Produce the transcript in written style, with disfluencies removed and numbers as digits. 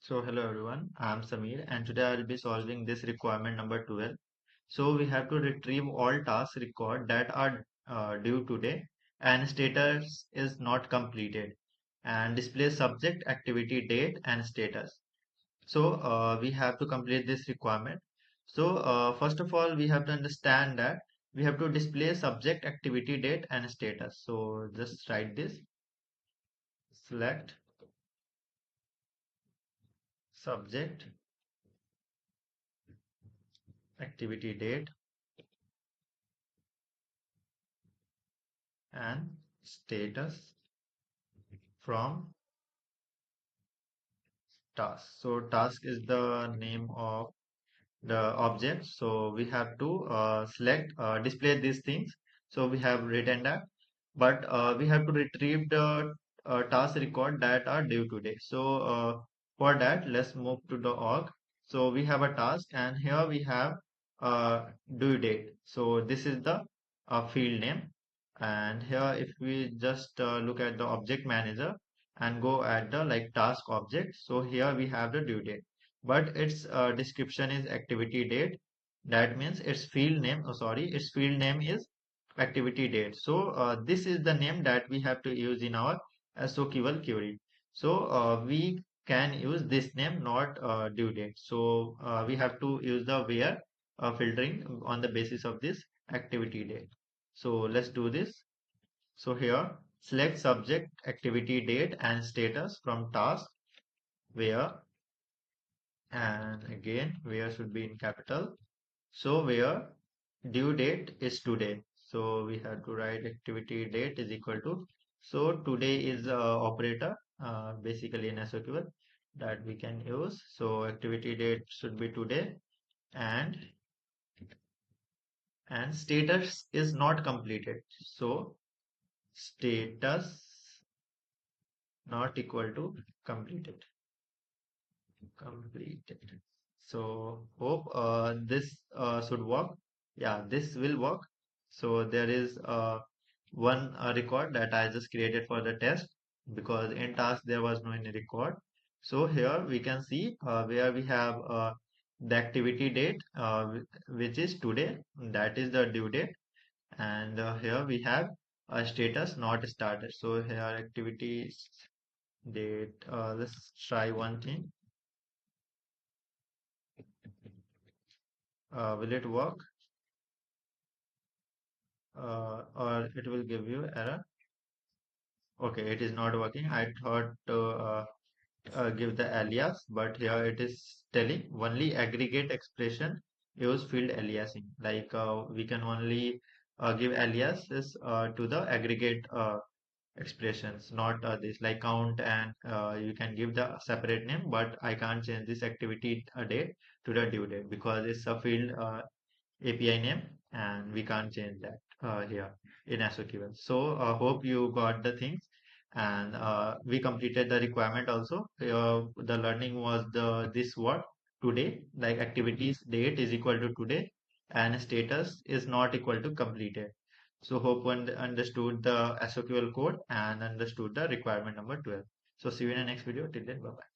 So hello everyone, I am Sameer and today I will be solving this requirement number 12. So we have to retrieve all task record that are due today and status is not completed and display subject, activity, date and status. So we have to complete this requirement. So first of all we have to understand that we have to display subject, activity, date and status. So just write this, select subject, activity, date and status from task. So task is the name of the object. So we have to select display these things. So we have written that, but we have to retrieve the task record that are due today. So for that, let's move to the org. So we have a task, and here we have due date. So this is the field name, and here if we just look at the object manager and go at the like task object. So here we have the due date, but its description is activity date. That means its field name, oh sorry, its field name is activity date. So this is the name that we have to use in our SOQL query. So we can use this name, not due date. So we have to use the where filtering on the basis of this activity date. So let's do this. So here select subject, activity, date and status from task where, and again where should be in capital. So where due date is today. So we have to write activity date is equal to, so today is operator basically in SOQL that we can use. So activity date should be today, and status is not completed. So status not equal to completed. Completed. So hope this should work. Yeah, this will work. So there is one record that I just created for the test, because in task there was no any record. So here we can see where we have the activity date which is today, that is the due date, and here we have a status not started. So here activity date. Let's try one thing. Will it work? Or it will give you error? Okay, it is not working. I thought to give the alias, but here it is telling only aggregate expression use field aliasing. Like we can only give aliases to the aggregate expressions, not this like count, and you can give the separate name, but I can't change this activity date to the due date because it's a field API name and we can't change that here in SOQL. So hope you got the things, and we completed the requirement also. The learning was the this word today, like activities date is equal to today and status is not equal to completed. So hope one understood the SOQL code and understood the requirement number 12. So see you in the next video. Till then, bye bye.